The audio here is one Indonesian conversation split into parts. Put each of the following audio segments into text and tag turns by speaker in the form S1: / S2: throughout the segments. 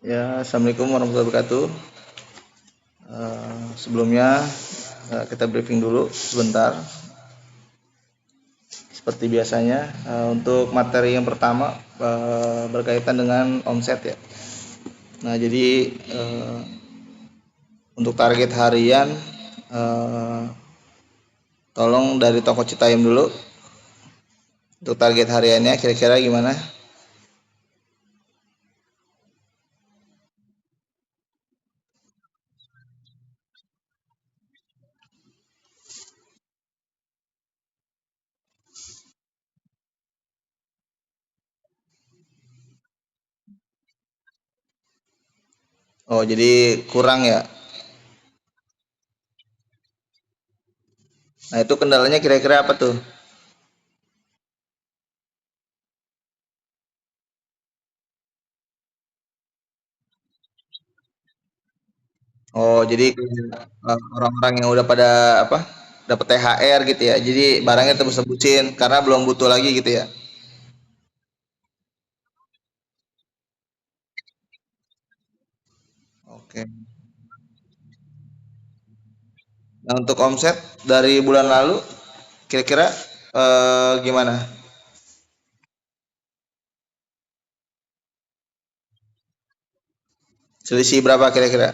S1: Ya, Assalamualaikum warahmatullahi wabarakatuh. Sebelumnya kita briefing dulu sebentar. Seperti biasanya, untuk materi yang pertama berkaitan dengan omset ya. Nah, jadi untuk target harian, eh, tolong dari toko Citayam dulu. Untuk target hariannya kira-kira gimana? Oh, jadi kurang ya. Nah, itu kendalanya kira-kira apa tuh? Oh, jadi orang-orang yang udah pada apa? Dapat THR gitu ya. Jadi barangnya tebus-tebusin karena belum butuh lagi gitu ya. Oke. Nah, untuk omset dari bulan lalu kira-kira gimana? Selisih berapa kira-kira?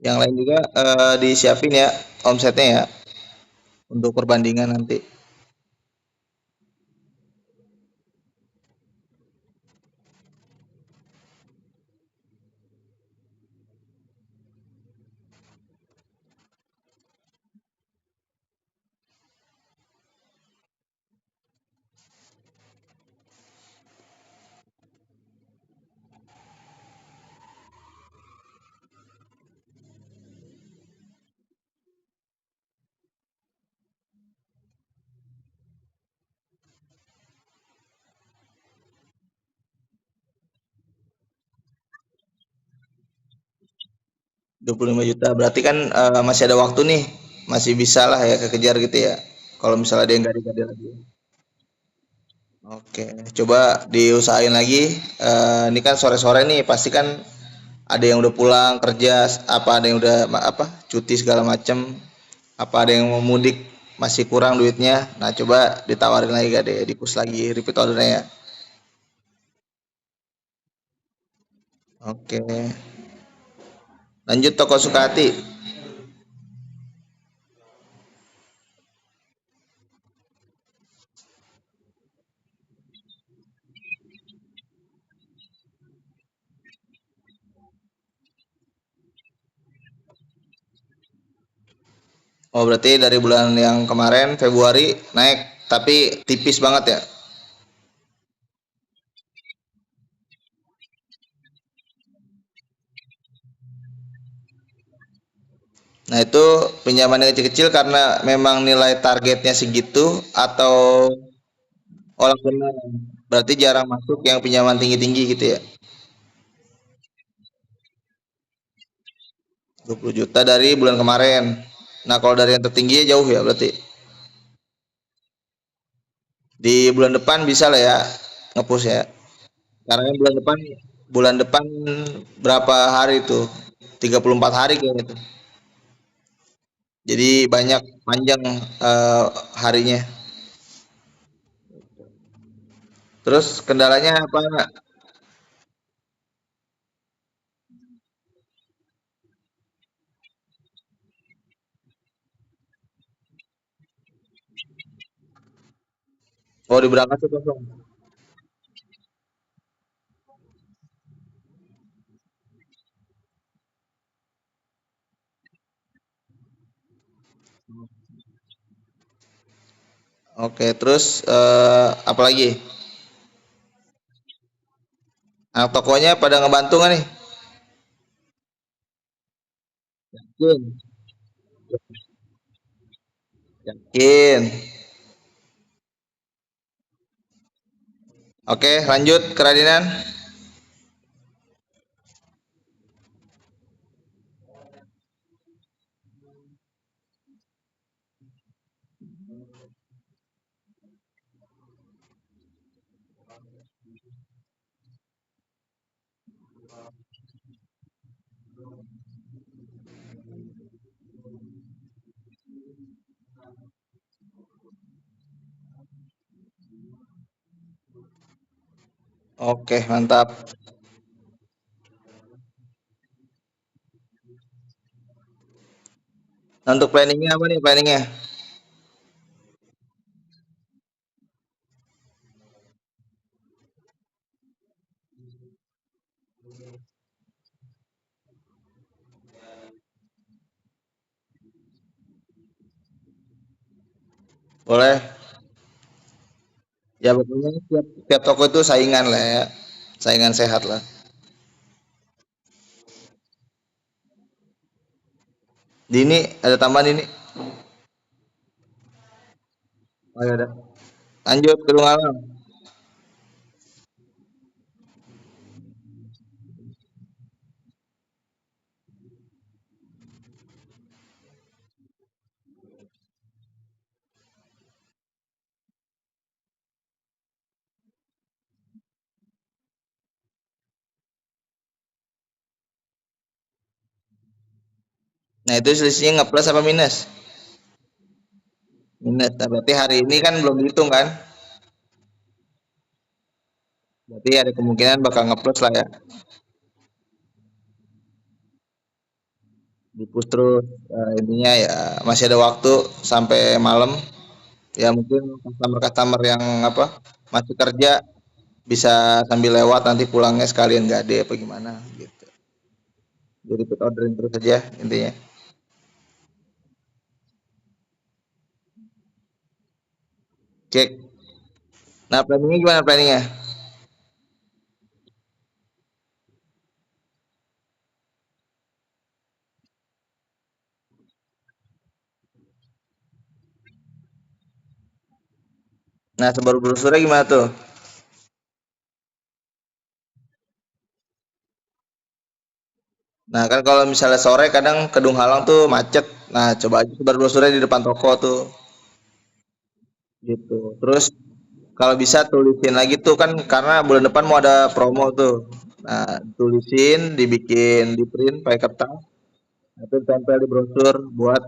S1: Yang lain juga disiapin ya omsetnya ya untuk perbandingan nanti. 25 juta. Berarti kan masih ada waktu nih. Masih bisa lah ya kekejar gitu ya. Kalau misalnya dia nggak diganti lagi. Oke, coba diusahain lagi. Ini kan sore-sore nih, pasti kan ada yang udah pulang kerja, apa ada yang udah apa cuti segala macem, apa ada yang mau mudik masih kurang duitnya. Nah, coba ditawarin lagi gak deh, di push lagi repeat ordernya ya. Oke, lanjut toko Sukati. Oh, berarti dari bulan yang kemarin Februari naik, tapi tipis banget ya. Nah, itu pinjaman yang kecil-kecil karena memang nilai targetnya segitu atau olah benar. Berarti jarang masuk yang pinjaman tinggi-tinggi gitu ya. 20 juta dari bulan kemarin. Nah, kalau dari yang tertinggi jauh ya berarti. Di bulan depan bisa lah ya ngepush ya. Karena kan bulan depan berapa hari tuh? 34 hari kayaknya tuh. Jadi banyak panjang harinya. Terus kendalanya apa nggak? Oh, di berangkas tuh kosong. Oke, terus apa lagi? Anak tokonya pada ngebantu nggak nih? Yakin. Yakin. Oke, lanjut kerajinan. Oke, mantap. Nah, untuk planningnya apa nih planningnya? Boleh. Ya pokoknya tiap toko itu saingan lah ya. Saingan sehat lah. Dini ada tambahan ini? Oh ya udah. Lanjut ke alam. Nah itu selisihnya ngeplus apa minus? Minus. Nah, berarti hari ini kan belum dihitung kan? Berarti ada kemungkinan bakal ngeplus lah ya. Dipus terus. Intinya ya masih ada waktu sampai malam. Ya mungkin customer-customer yang apa masih kerja bisa sambil lewat nanti pulangnya sekalian gade apa gimana gitu. Jadi repeat orderin terus aja intinya. Cek. Nah planningnya gimana planningnya? Nah sebaru brosurnya gimana tuh? Nah kan kalau misalnya sore kadang Kedung Halang tuh macet. Nah coba aja sebar brosurnya di depan toko tuh gitu. Terus kalau bisa tulisin lagi tuh kan karena bulan depan mau ada promo tuh. Nah tulisin, dibikin, di print pakai kertas, itu tempel di brosur buat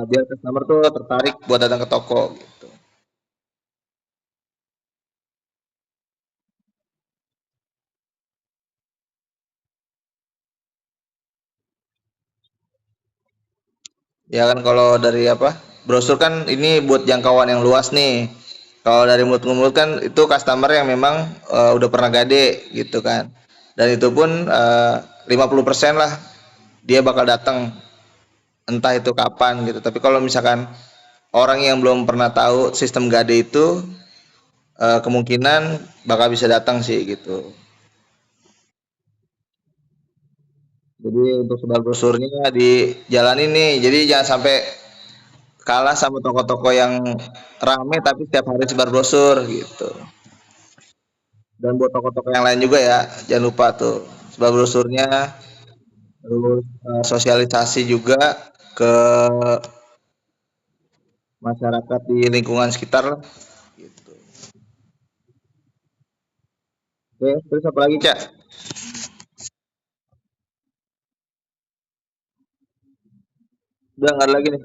S1: biar customer tuh tertarik buat datang ke toko gitu. Ya kan kalau dari apa? Brosur kan ini buat jangkauan yang luas nih. Kalau dari mulut ke mulut kan itu customer yang memang udah pernah gade gitu kan. Dan itu pun 50% lah dia bakal datang entah itu kapan gitu. Tapi kalau misalkan orang yang belum pernah tahu sistem gade itu kemungkinan bakal bisa datang sih gitu. Jadi untuk sebar brosurnya di jalan ini, jadi jangan sampai kalah sama toko-toko yang rame tapi setiap hari sebar brosur gitu. Dan buat toko-toko yang lain juga ya, jangan lupa tuh sebar brosurnya, terus sosialisasi juga ke masyarakat di lingkungan sekitar lah. Gitu. Oke, terus apa lagi Cak? Udah nggak ada lagi nih.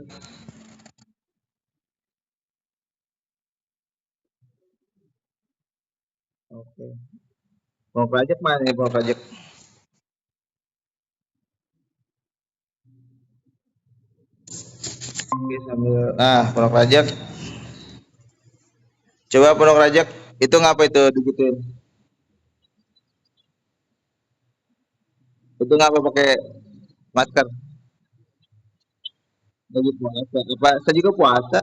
S1: Oke. Mau project mana nih mau project? Oke, sambil Pondok Rajak. Coba Pondok Rajak itu ngapa itu digituin? Itu ngapa pakai masker? Lagi puasa. Apa saya juga puasa.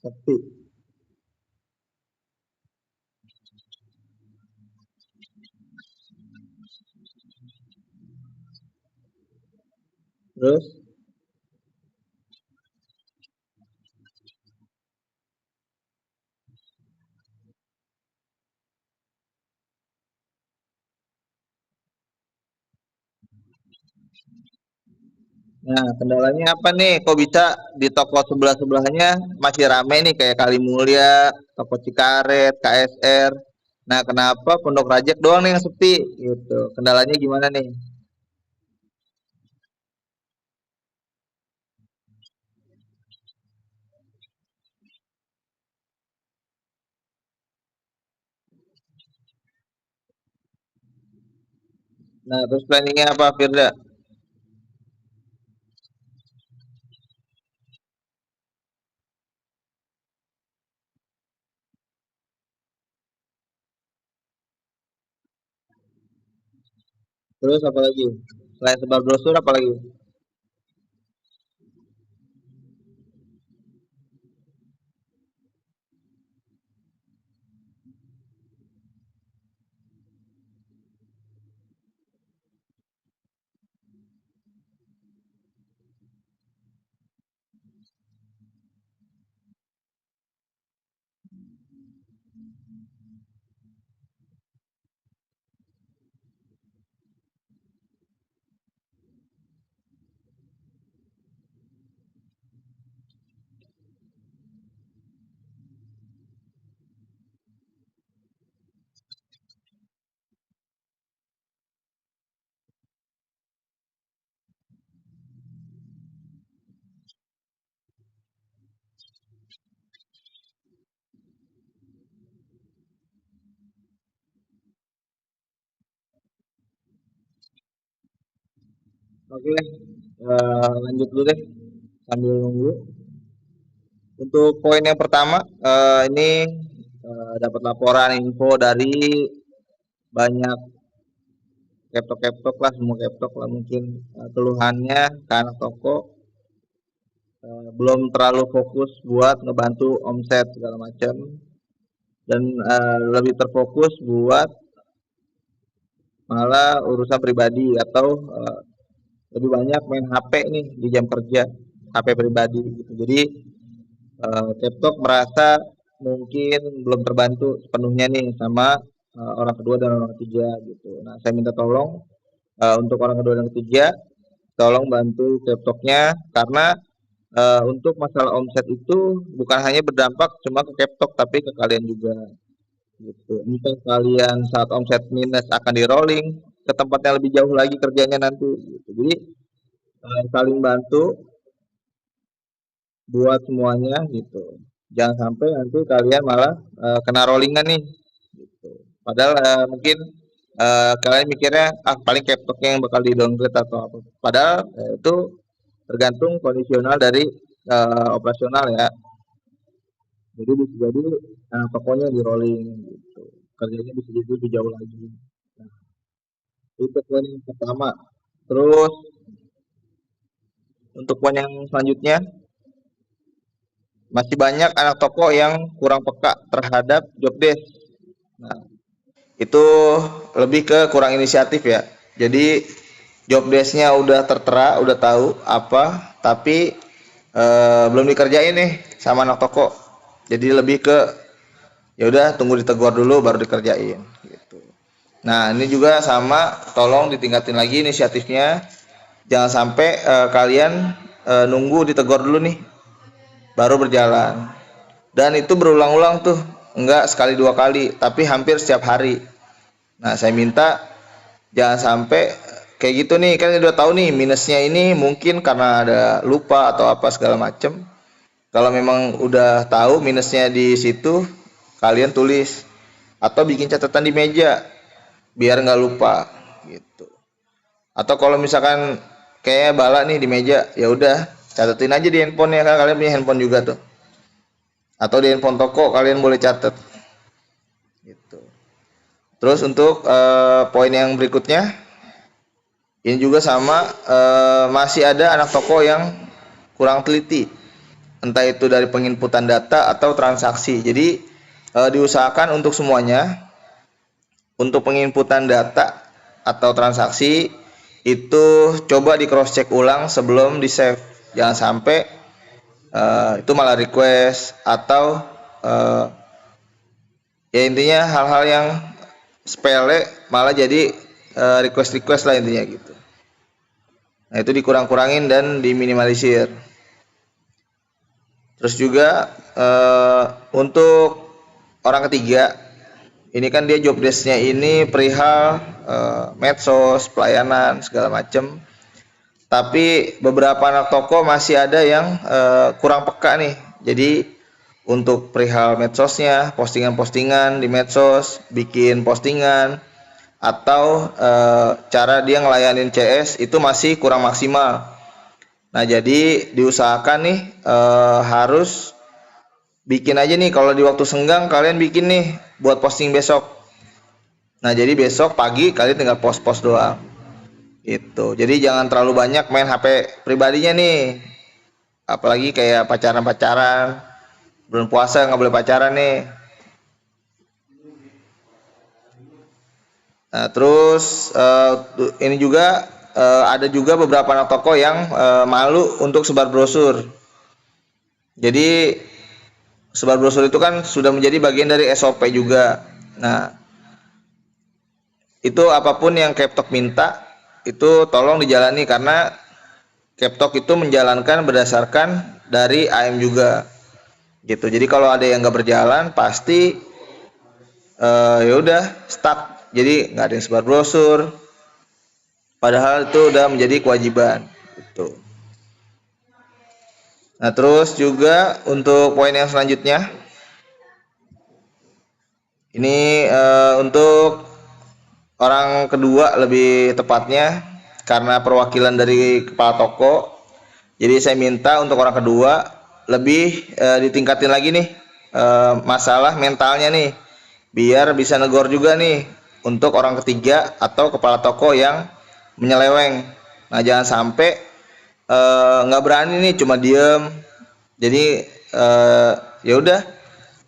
S1: sepi. Terus, nah kendalanya apa nih? Kok bisa di toko sebelah-sebelahnya masih rame nih kayak Kali Mulia, Toko Cikaret, KSR. Nah, kenapa Pondok Rajak doang nih yang sepi gitu? Kendalanya gimana nih? Nah, terus planningnya apa, Firda? Terus apa lagi? Selain sebar brosur apa lagi? Oke, lanjut dulu deh sambil nunggu. Untuk poin yang pertama, ini dapat laporan info dari banyak keptok-keptok lah, semua keptok lah mungkin keluhannya ke anak toko belum terlalu fokus buat ngebantu omset segala macam dan lebih terfokus buat malah urusan pribadi atau lebih banyak main HP nih di jam kerja, HP pribadi gitu. Jadi laptop merasa mungkin belum terbantu sepenuhnya nih sama orang kedua dan orang ketiga gitu. Nah, saya minta tolong untuk orang kedua dan ketiga, tolong bantu laptopnya karena untuk masalah omset itu bukan hanya berdampak cuma ke Captok tapi ke kalian juga gitu. Entah kalian saat omset minus akan di rolling ke tempat yang lebih jauh lagi kerjanya nanti gitu. Jadi saling bantu buat semuanya gitu. Jangan sampai nanti kalian malah kena rollingan nih gitu. Padahal mungkin kalian mikirnya ah paling Captok yang bakal di downgrade atau apa. Padahal itu tergantung kondisional dari operasional ya. Jadi bisa jadi tokonya di rolling gitu. Kerjanya bisa jadi lebih jauh lagi. Nah, itu poin yang pertama. Terus untuk poin yang selanjutnya masih banyak anak toko yang kurang peka terhadap job desk. Nah, itu lebih ke kurang inisiatif ya. Jadi job desk-nya udah tertera, udah tahu apa, tapi belum dikerjain nih sama anak toko. Jadi lebih ke ya udah tunggu ditegur dulu baru dikerjain gitu. Nah, ini juga sama, tolong ditingkatin lagi inisiatifnya. Jangan sampai kalian nunggu ditegur dulu nih, baru berjalan. Dan itu berulang-ulang tuh, enggak sekali dua kali, tapi hampir setiap hari. Nah, saya minta jangan sampai kayak gitu nih, kan udah tahu nih minusnya ini mungkin karena ada lupa atau apa segala macem. Kalau memang udah tahu minusnya di situ, kalian tulis atau bikin catatan di meja biar nggak lupa gitu. Atau kalau misalkan kayak bala nih di meja, ya udah catetin aja di handphone ya kan kalian punya handphone juga tuh. Atau di handphone toko kalian boleh catat gitu. Terus untuk poin yang berikutnya ini juga sama masih ada anak toko yang kurang teliti. entah itu dari penginputan data atau transaksi. Jadi diusahakan untuk semuanya, untuk penginputan data atau transaksi itu coba di cross check ulang sebelum di save. Jangan sampai itu malah request atau ya intinya hal-hal yang sepele malah jadi request lah intinya gitu. Nah itu dikurang-kurangin dan diminimalisir. Terus juga untuk orang ketiga, ini kan dia job desk-nya ini perihal medsos, pelayanan segala macam. Tapi beberapa anak toko masih ada yang kurang peka nih. Jadi untuk perihal medsosnya, postingan-postingan di medsos, bikin postingan atau cara dia ngelayanin CS itu masih kurang maksimal. Nah, jadi diusahakan nih harus bikin aja nih kalau di waktu senggang kalian bikin nih buat posting besok. Nah, jadi besok pagi kalian tinggal post-post doang. Itu. Jadi jangan terlalu banyak main HP pribadinya nih. Apalagi kayak pacaran-pacaran. Bulan puasa nggak boleh pacaran nih. Nah, terus ini juga ada juga beberapa anak toko yang malu untuk sebar brosur. Jadi sebar brosur itu kan sudah menjadi bagian dari SOP juga. Nah, itu apapun yang Keptok minta itu tolong dijalani karena Keptok itu menjalankan berdasarkan dari AM juga. Gitu. Jadi kalau ada yang nggak berjalan pasti ya udah stuck. Jadi nggak ada yang sebar brosur. Padahal itu udah menjadi kewajiban. Gitu. Nah terus juga untuk poin yang selanjutnya, ini untuk orang kedua lebih tepatnya karena perwakilan dari kepala toko. Jadi saya minta untuk orang kedua lebih ditingkatin lagi nih masalah mentalnya nih, biar bisa negor juga nih untuk orang ketiga atau kepala toko yang menyeleweng. Nah jangan sampai nggak berani nih cuma diem. Jadi ya udah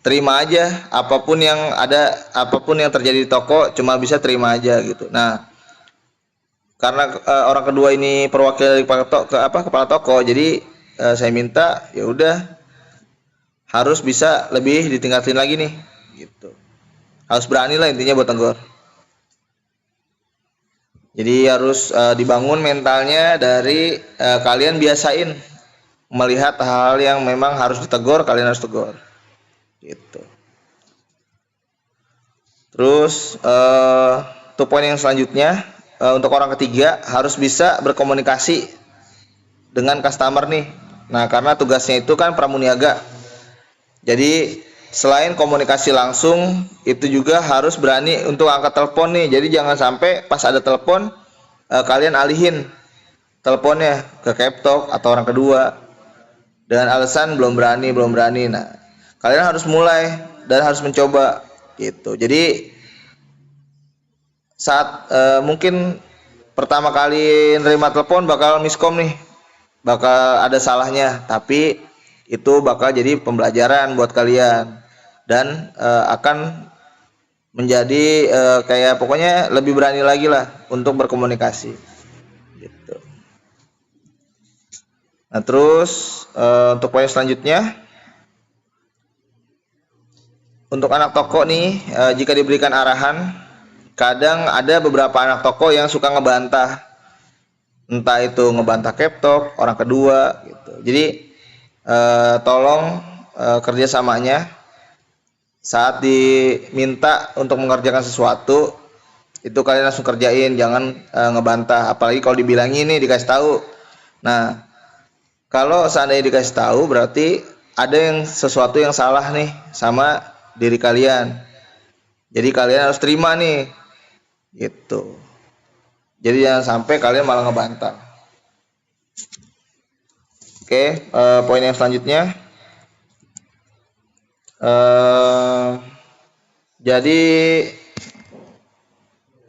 S1: terima aja apapun yang ada, apapun yang terjadi di toko cuma bisa terima aja gitu. Nah karena orang kedua ini perwakilan dari kepala toko, jadi saya minta ya udah harus bisa lebih ditingkatin lagi nih gitu. Harus berani lah intinya buat tegur. Jadi harus dibangun mentalnya dari kalian biasain melihat hal-hal yang memang harus ditegur, kalian harus tegur gitu. Terus untuk poin yang selanjutnya, untuk orang ketiga harus bisa berkomunikasi dengan customer nih. Nah karena tugasnya itu kan pramuniaga, jadi selain komunikasi langsung itu juga harus berani untuk angkat telepon nih. Jadi jangan sampai pas ada telepon kalian alihin teleponnya ke Keptok atau orang kedua dengan alasan belum berani. Nah kalian harus mulai dan harus mencoba gitu. Jadi saat mungkin pertama kali nerima telepon bakal miskom nih, bakal ada salahnya, tapi itu bakal jadi pembelajaran buat kalian dan akan menjadi kayak pokoknya lebih berani lagi lah untuk berkomunikasi gitu. Nah terus untuk poin selanjutnya, untuk anak toko nih jika diberikan arahan, kadang ada beberapa anak toko yang suka ngebantah, entah itu ngebantah Keptok orang kedua gitu. Jadi tolong kerjasamanya saat diminta untuk mengerjakan sesuatu itu kalian langsung kerjain, jangan ngebantah. Apalagi kalau dibilangin nih, dikasih tahu. Nah kalau seandainya dikasih tahu berarti ada yang sesuatu yang salah nih sama diri kalian. Jadi kalian harus terima nih gitu. Jadi jangan sampai kalian malah ngebantah. Oke, poin yang selanjutnya. Jadi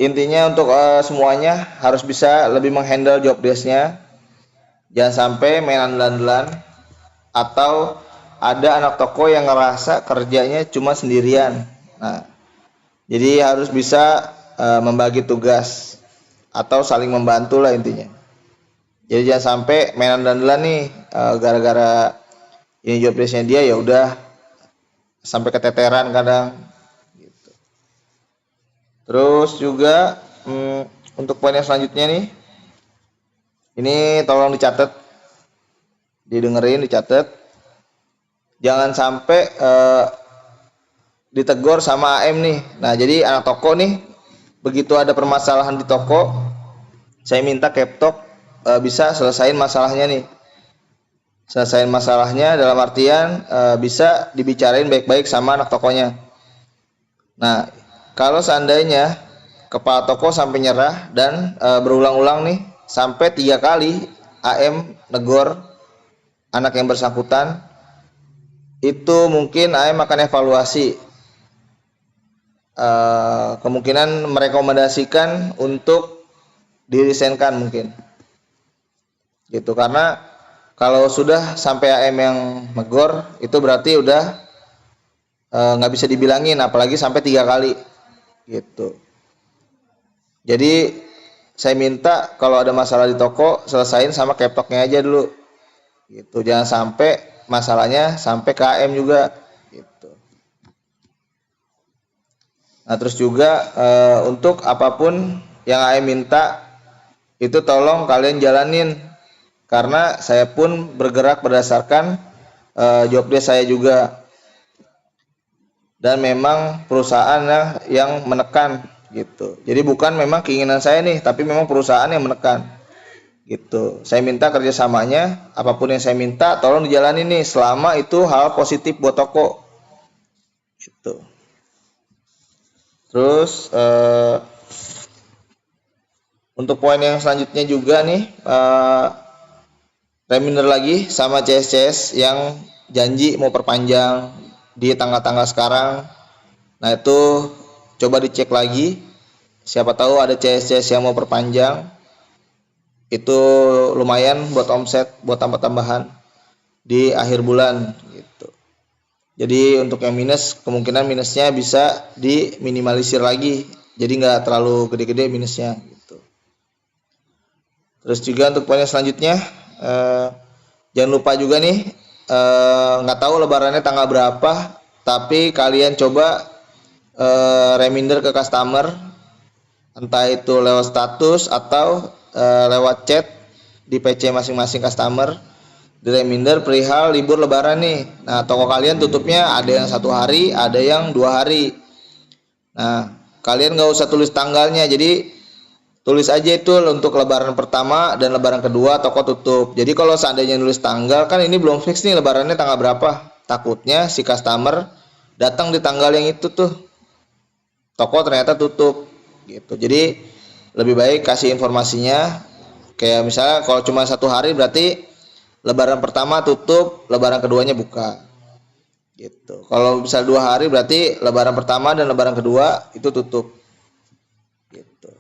S1: intinya untuk semuanya harus bisa lebih menghandle job desk-nya. Jangan sampai main andalan. atau ada anak toko yang ngerasa kerjanya cuma sendirian. Nah, jadi harus bisa membagi tugas atau saling membantu lah intinya. Jadi jangan sampai mainan dandalan nih gara-gara ini job desknya dia ya udah sampai keteteran kadang. Terus juga untuk poin yang selanjutnya nih, ini tolong dicatat, didengerin, dicatat. Jangan sampai ditegur sama AM nih. Nah, jadi anak toko nih, begitu ada permasalahan di toko, saya minta Captok bisa selesain masalahnya nih. Selesain masalahnya dalam artian bisa dibicarain baik-baik sama anak tokonya. Nah, kalau seandainya kepala toko sampai nyerah dan berulang-ulang nih sampai 3 kali AM negor anak yang bersangkutan, itu mungkin AM akan evaluasi, kemungkinan merekomendasikan untuk dirisenkan mungkin gitu, karena kalau sudah sampai AM yang negor itu berarti udah nggak bisa dibilangin, apalagi sampai 3 kali gitu. Jadi saya minta kalau ada masalah di toko selesain sama Captoknya aja dulu gitu, jangan sampai masalahnya sampai ke AM juga gitu. Nah, terus juga untuk apapun yang AM minta itu tolong kalian jalanin, karena saya pun bergerak berdasarkan job desk saya juga, dan memang perusahaan yang menekan gitu. Jadi bukan memang keinginan saya nih, tapi memang perusahaan yang menekan gitu. Saya minta kerjasamanya, apapun yang saya minta tolong dijalanin nih selama itu hal positif buat toko gitu. Terus untuk poin yang selanjutnya juga nih, reminder lagi sama CS-CS yang janji mau perpanjang di tanggal-tanggal sekarang. Nah, itu coba dicek lagi, siapa tahu ada CS-CS yang mau perpanjang, itu lumayan buat omset, buat tambah-tambahan di akhir bulan gitu. Jadi untuk yang minus, kemungkinan minusnya bisa diminimalisir lagi, jadi nggak terlalu gede-gede minusnya gitu. Terus juga untuk poin yang selanjutnya, jangan lupa juga nih, nggak tahu lebarannya tanggal berapa, tapi kalian coba reminder ke customer, entah itu lewat status atau lewat chat di PC masing-masing customer, di reminder perihal libur lebaran nih. Nah, toko kalian tutupnya ada yang 1 hari, ada yang 2 hari. Nah, kalian nggak usah tulis tanggalnya, jadi tulis aja itu untuk lebaran pertama dan lebaran kedua toko tutup. Jadi kalau seandainya nulis tanggal, kan ini belum fix nih lebarannya tanggal berapa, takutnya si customer datang di tanggal yang itu tuh toko ternyata tutup gitu. Jadi lebih baik kasih informasinya, kayak misalnya kalau cuma 1 hari berarti lebaran pertama tutup, lebaran keduanya buka gitu. Kalau bisa 2 hari berarti lebaran pertama dan lebaran kedua itu tutup gitu.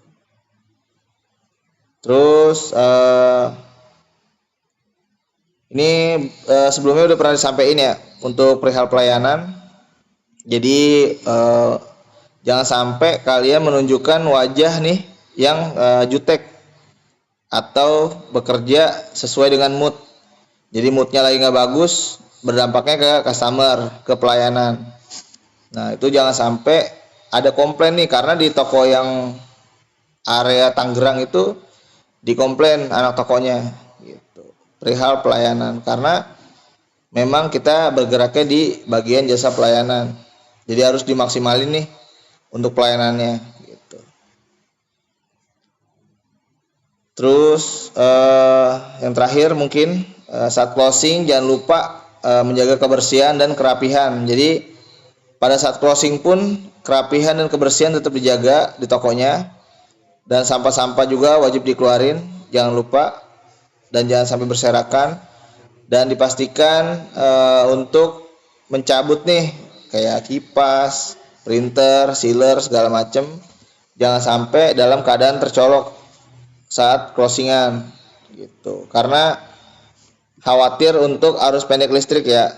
S1: Terus ini sebelumnya udah pernah disampaikan ya untuk perihal pelayanan. Jadi jangan sampai kalian menunjukkan wajah nih yang jutek atau bekerja sesuai dengan mood. Jadi moodnya lagi nggak bagus, berdampaknya ke customer, ke pelayanan. Nah, itu jangan sampai ada komplain nih, karena di toko yang area Tangerang itu dikomplain anak tokonya gitu, perihal pelayanan, karena memang kita bergeraknya di bagian jasa pelayanan. Jadi harus dimaksimalin nih untuk pelayanannya gitu. Terus yang terakhir mungkin saat closing jangan lupa menjaga kebersihan dan kerapihan. Jadi pada saat closing pun kerapihan dan kebersihan tetap dijaga di tokonya, dan sampah-sampah juga wajib dikeluarin, jangan lupa, dan jangan sampai berserakan, dan dipastikan untuk mencabut nih kayak kipas, printer, sealer segala macem jangan sampai dalam keadaan tercolok saat closingan gitu, karena khawatir untuk arus pendek listrik ya,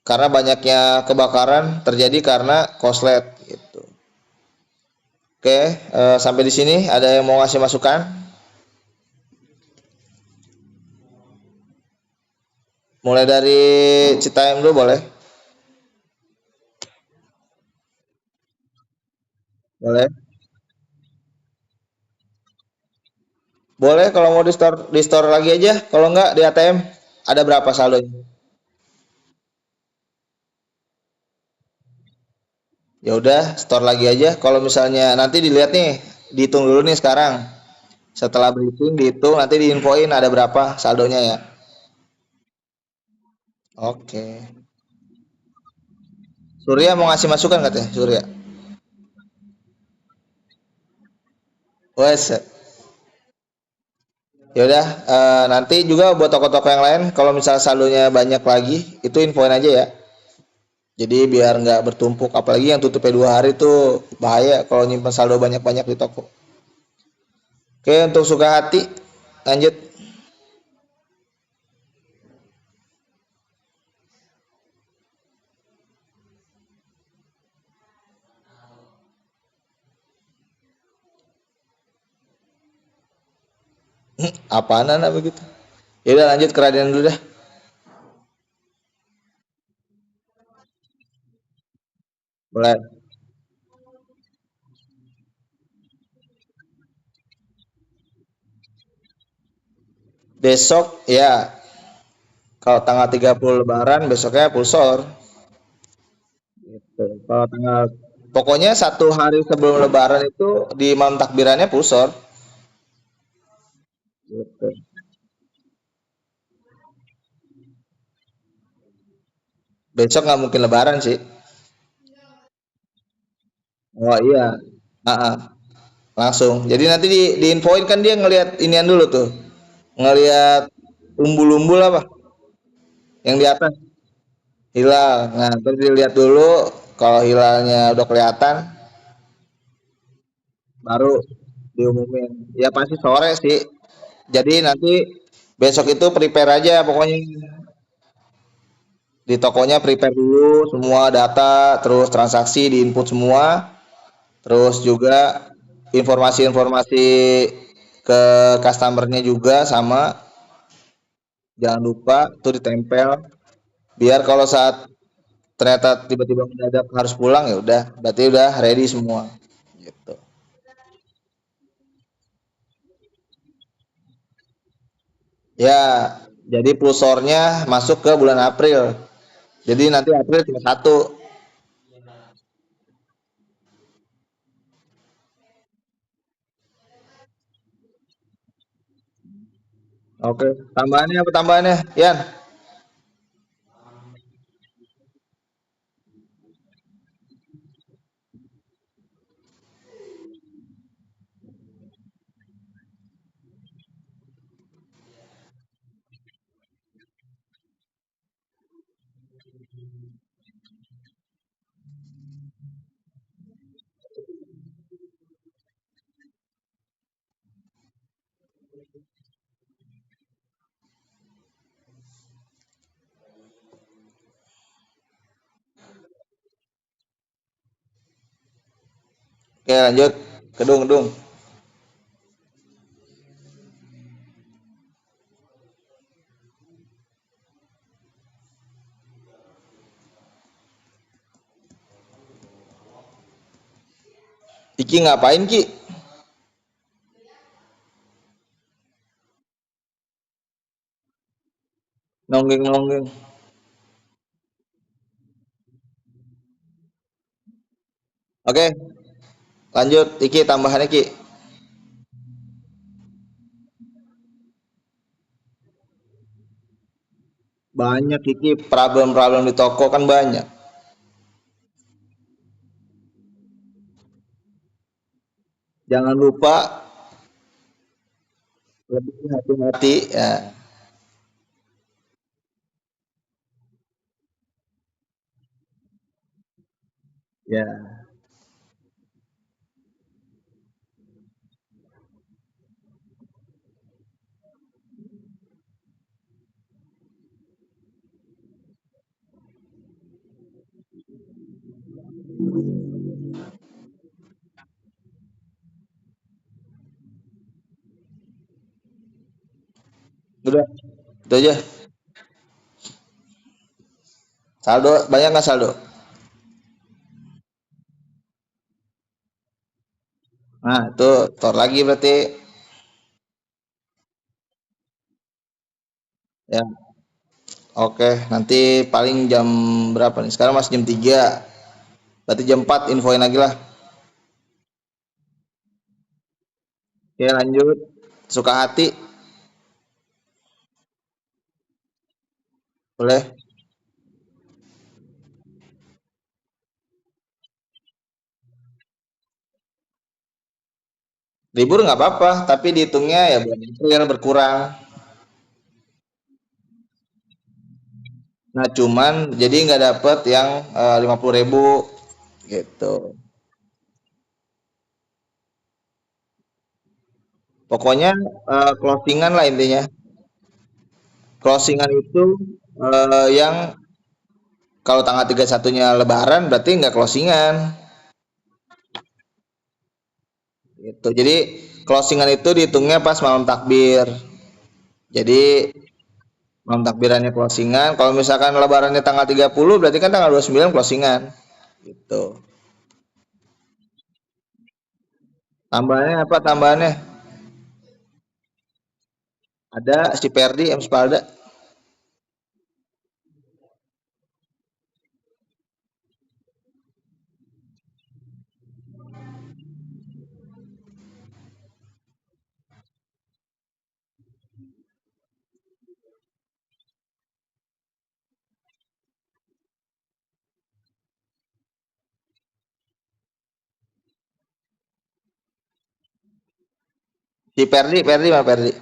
S1: karena banyaknya kebakaran terjadi karena korslet gitu. Oke, sampai di sini ada yang mau ngasih masukan? Mulai dari Citayam dulu boleh? Boleh. Boleh kalau mau di store lagi aja, kalau enggak di ATM. Ada berapa saldonya? Ya udah, store lagi aja. Kalau misalnya nanti dilihat nih, dihitung dulu nih sekarang. Setelah briefing dihitung, nanti diinfoin ada berapa saldonya ya. Oke. Surya mau ngasih masukan katanya, Surya. Wes. Ya udah, nanti juga buat toko-toko yang lain kalau misalnya saldonya banyak lagi, itu infoin aja ya. Jadi biar nggak bertumpuk, apalagi yang tutupnya 2 hari itu bahaya kalau nyimpan saldo banyak-banyak di toko. Oke, untuk suka hati, lanjut. Apaan anak begitu? Ya udah lanjut ke Raden dulu dah. Mulai. Besok ya, kalau tanggal 30 Lebaran besoknya pulsor. Gitu. Kalau tanggal pokoknya 1 hari sebelum Lebaran itu di malam takbirannya pulsor. Gitu. Besok nggak mungkin Lebaran sih. Oh iya. Ah, ah. Langsung. Jadi nanti diinfoin kan dia ngelihat inian dulu tuh. Ngelihat umbul-umbul apa yang di atas hilal. Nah, terus dilihat dulu kalau hilalnya udah kelihatan baru diumumin. Ya pasti sore sih. Jadi nanti besok itu prepare aja pokoknya di tokonya prepare dulu semua data, terus transaksi diinput semua, terus juga informasi-informasi ke customernya juga sama, jangan lupa tuh ditempel biar kalau saat ternyata tiba-tiba mendadak harus pulang ya udah berarti udah ready semua gitu. Ya, jadi pulsornya masuk ke bulan April. Jadi nanti April cuma satu. Oke, tambahannya apa tambahannya? Yan, oke lanjut. Kedung, kedung. Iki ngapain Ki? Nonggeng-nonggeng. Oke, lanjut. Iki tambahannya Ki. Banyak Iki problem-problem di toko kan banyak. Jangan lupa lebih hati-hati ya. Ya, Udah, itu aja. Saldo banyak nggak saldo? Nah, itu tor lagi berarti. Ya, oke. Nanti paling jam berapa nih? Sekarang masih jam 3. Berarti jam 4 infoin lagi lah. Oke, lanjut. Suka hati, boleh. Libur nggak apa-apa, tapi dihitungnya ya benar berkurang. Nah, cuman jadi nggak dapet yang 50.000 gitu. Pokoknya closingan lah intinya. Closingan itu yang kalau tanggal 31-nya Lebaran berarti nggak closingan. Gitu. Jadi closingan itu dihitungnya pas malam takbir. Jadi malam takbirannya closingan. Kalau misalkan Lebarannya tanggal 30 berarti kan tanggal 29 closingan. Gitu. Tambahannya apa tambahannya? Ada si Perdi M Spalda. Si Perdi, Perdi mana Perdi?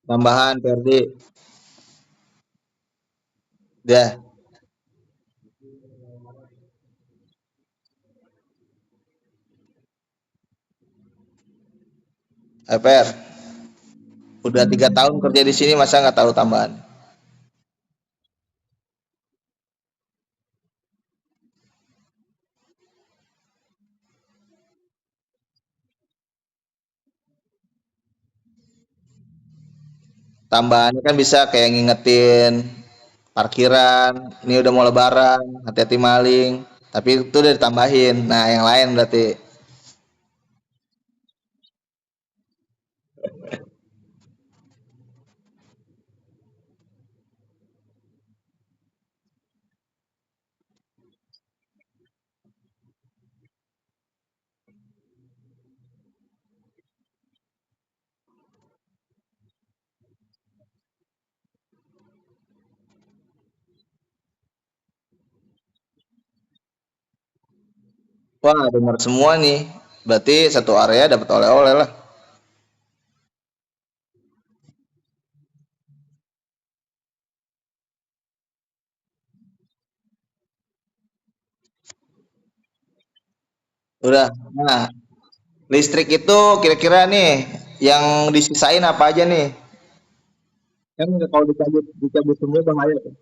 S1: Tambahan Perdi. Dia FR. Udah 3 tahun kerja di sini masa nggak tahu tambahan. Tambahannya kan bisa kayak ngingetin parkiran, ini udah mau lebaran, hati-hati maling. Tapi itu udah ditambahin. Nah, yang lain berarti. Wah, dengar semua nih. Berarti satu area dapat oleh-oleh lah. Udah. Nah, listrik itu kira-kira nih yang disisain apa aja nih? Kan kalau dicabut dicabut semua bahaya tuh.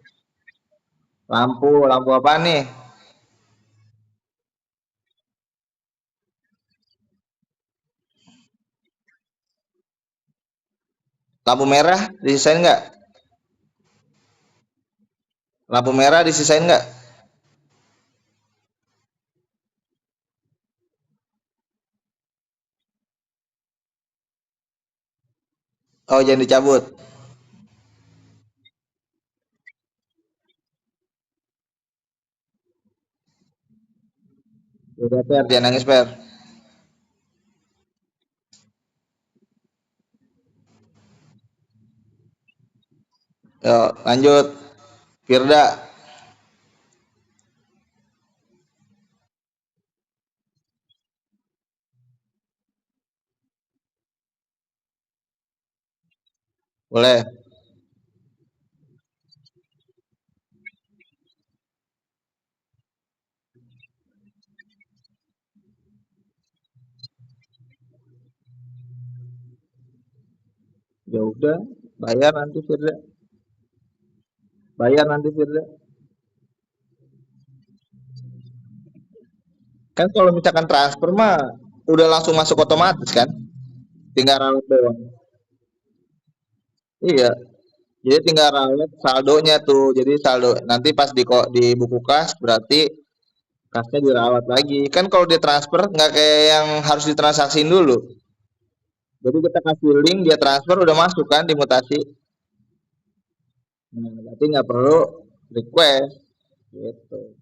S1: Lampu, lampu apa nih? Lampu merah disisain nggak? Lampu merah disisain nggak? Oh, jangan dicabut. Udah, Per, jangan nangis, Per. Yuk, lanjut. Firda, boleh. Ya udah, bayar nanti Firda. Bayar nanti Firda. Kan kalau misalkan transfer mah udah langsung masuk otomatis kan, tinggal rawat doang. Iya, jadi tinggal rawat saldonya tuh. Jadi saldo nanti pas di buku kas berarti kasnya dirawat lagi. Kan kalau dia transfer nggak kayak yang harus ditransaksiin dulu. Jadi kita kasih link dia transfer udah masuk kan dimutasi. Nah, berarti nggak perlu request gitu.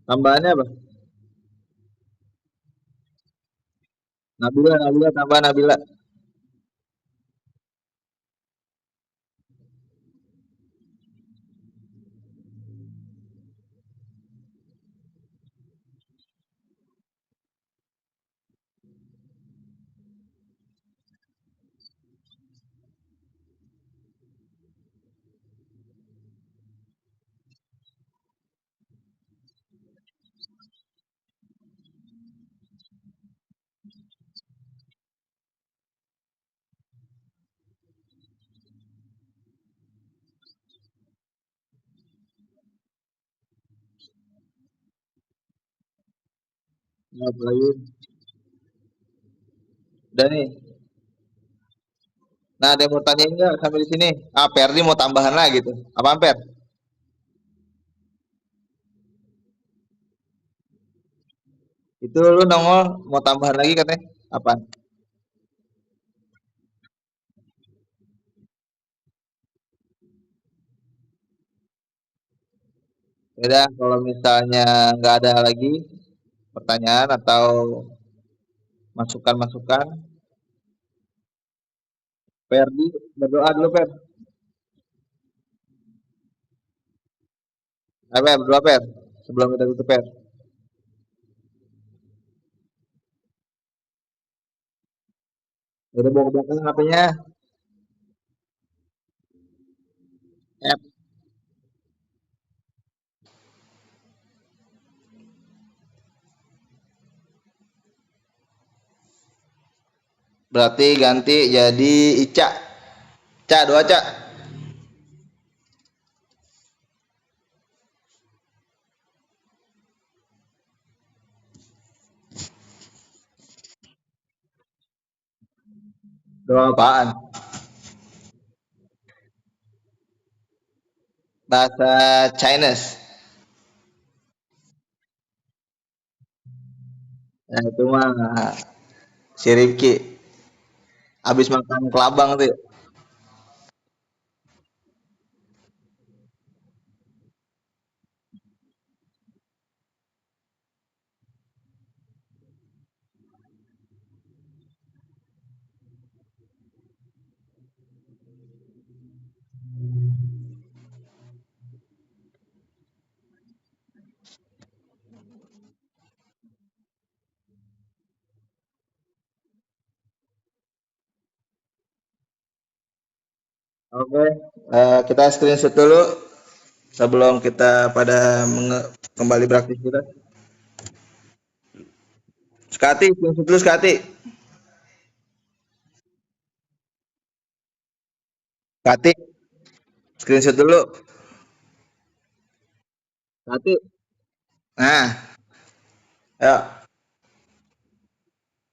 S1: Tambahannya apa? Nabila, Nabila, tambah Nabila. Nggak lagi. Dan nih, nah ada yang mau tanya enggak sampai di sini? Ah, Perdi mau tambahan lagi tuh. Apaan Per? Itu lu nongol mau tambahan lagi katanya? Apaan? Beda kalau misalnya nggak ada lagi pertanyaan atau masukan-masukan, Perdi berdoa dulu Per. Ayo Per, berdoa Per. Sebelum kita tutup Per. Udah bawa ke belakang HP-nya. App. Berarti ganti jadi Ica. Ca, doa Ca. Doa apaan? Bahasa Chinese. Nah, itu mah si Rifki habis makan kelabang tuh. Oke, kita screenshot dulu sebelum kita pada kembali beraktivitas. Sekati, screenshot dulu Sekati. Sekati, screenshot dulu. Sekati. Nah, ya.